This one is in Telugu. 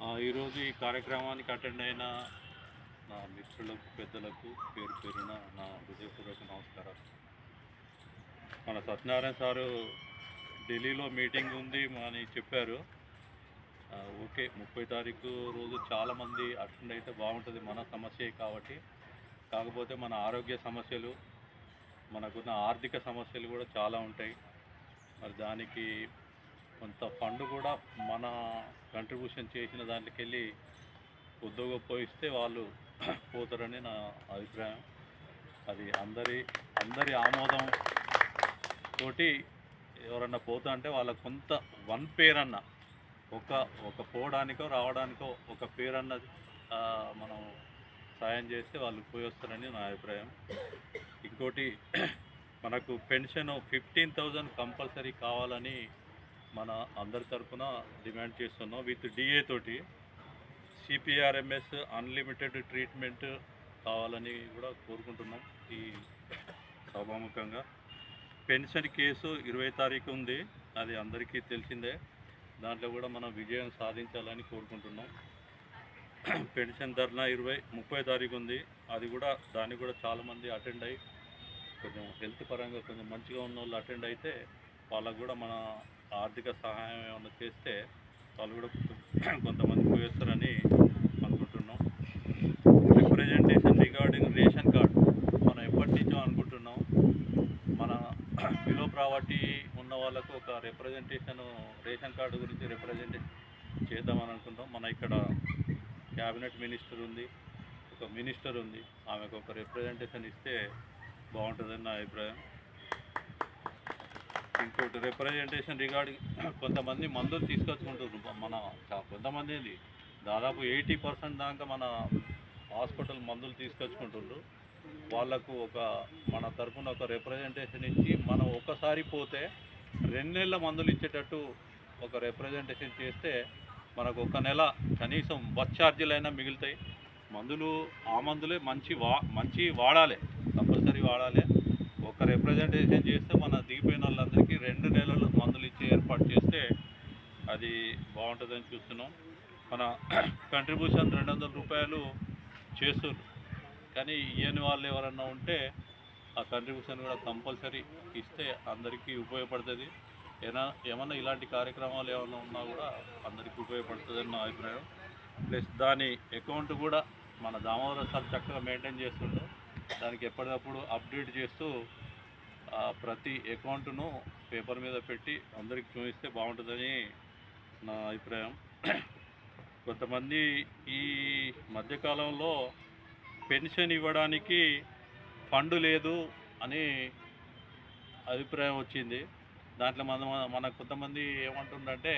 ఈరోజు ఈ కార్యక్రమానికి అటెండ్ అయిన నా మిత్రులకు, పెద్దలకు పేరు పేరున నా హృదయపూర్వక నమస్కారాలు. మన సత్యనారాయణ సారు ఢిల్లీలో మీటింగ్ ఉంది అని చెప్పారు. ఓకే, 30 తారీఖు రోజు చాలామంది అటెండ్ అయితే బాగుంటుంది, మన సమస్యే కాబట్టి. కాకపోతే మన ఆరోగ్య సమస్యలు, మనకున్న ఆర్థిక సమస్యలు కూడా చాలా ఉంటాయి. మరి దానికి కొంత ఫండ్ కూడా మన కంట్రిబ్యూషన్ చేసిన దాంట్లోకెళ్ళి కొద్ది గొప్ప ఇస్తే వాళ్ళు పోతారని నా అభిప్రాయం. అది అందరి ఆమోదం తోటి ఎవరన్నా పోతా అంటే వాళ్ళకు కొంత వన్ పేరన్నా ఒక పోవడానికో రావడానికో ఒక పేరన్నది మనం సాయం చేస్తే వాళ్ళు పోయి వస్తారని నా అభిప్రాయం. ఇంకోటి, మనకు పెన్షన్ 15,000 కంపల్సరీ కావాలని మన అందరి తరఫున డిమాండ్ చేస్తున్నాం. విత్ డిఏ తోటి సిపిఆర్ఎంఎస్ అన్లిమిటెడ్ ట్రీట్మెంట్ కావాలని కూడా కోరుకుంటున్నాం. ఈ సభాముఖంగా పెన్షన్ కేసు 20 తారీఖు ఉంది, అది అందరికీ తెలిసిందే. దాంట్లో కూడా మనం విజయం సాధించాలని కోరుకుంటున్నాం. పెన్షన్ ధర్నా 30 తారీఖు ఉంది, అది కూడా దానికి కూడా చాలామంది అటెండ్ అయ్యి కొంచెం హెల్త్ పరంగా కొంచెం మంచిగా ఉన్న వాళ్ళు అటెండ్ అయితే వాళ్ళకు కూడా మన ఆర్థిక సహాయం ఏమైనా చేస్తే వాళ్ళు కూడా కొంతమంది పోయేస్తారని అనుకుంటున్నాం. రిప్రజెంటేషన్ రిగార్డింగ్ రేషన్ కార్డు మనం ఎప్పటి నుంచో అనుకుంటున్నాం. మన బిలో ప్రావర్టీ ఉన్న వాళ్ళకు ఒక రేషన్ కార్డు గురించి రిప్రజెంటేషన్ చేద్దామని అనుకుంటాం. మన ఇక్కడ క్యాబినెట్ మినిస్టర్ ఉంది, ఒక మినిస్టర్ ఉంది, ఆమెకు ఒక రిప్రజెంటేషన్ ఇస్తే బాగుంటుందని నా అభిప్రాయం. ఇంకోటి రిప్రజెంటేషన్ రిగార్డింగ్ కొంతమంది మందులు తీసుకొచ్చుకుంటున్నారు. మన కొంతమంది దాదాపు 80% దాకా మన హాస్పిటల్ మందులు తీసుకొచ్చుకుంటున్నారు. వాళ్ళకు మన తరఫున ఒక రిప్రజెంటేషన్ ఇచ్చి మనం ఒకసారి పోతే 2 నెలల మందులు ఇచ్చేటట్టు ఒక రిప్రజెంటేషన్ చేస్తే మనకు ఒక నెల కనీసం బస్ ఛార్జీలైనా మిగులుతాయి. ఆ మందులే మంచి వాడాలి, కంపల్సరీ వాడాలి. ఒక రిప్రజెంటేషన్ చేస్తే మన దిగిపోయిన వాళ్ళందరికీ 2 నెలలు మందులు ఇచ్చే ఏర్పాటు చేస్తే అది బాగుంటుందని చూస్తున్నాం. మన కంట్రిబ్యూషన్ 200 రూపాయలు చేస్తున్నారు, కానీ ఇవ్వని వాళ్ళు ఎవరన్నా ఉంటే ఆ కంట్రిబ్యూషన్ కూడా కంపల్సరీ ఇస్తే అందరికీ ఉపయోగపడుతుంది. ఏమన్నా ఇలాంటి కార్యక్రమాలు ఏమైనా ఉన్నా కూడా అందరికీ ఉపయోగపడుతుందని నా అభిప్రాయం. ప్లస్ దాని అకౌంట్ కూడా మన దామోదర సార్ చక్కగా మెయింటైన్ చేస్తుంటాం. దానికి ఎప్పటికప్పుడు అప్డేట్ చేస్తూ ప్రతి అకౌంట్ను పేపర్ మీద పెట్టి అందరికి చూపిస్తే బాగుంటుందని నా అభిప్రాయం. కొంతమంది ఈ మధ్యకాలంలో పెన్షన్ ఇవ్వడానికి ఫండ్ లేదు అని అభిప్రాయం వచ్చింది. దాంట్లో మన కొంతమంది ఏమంటుందంటే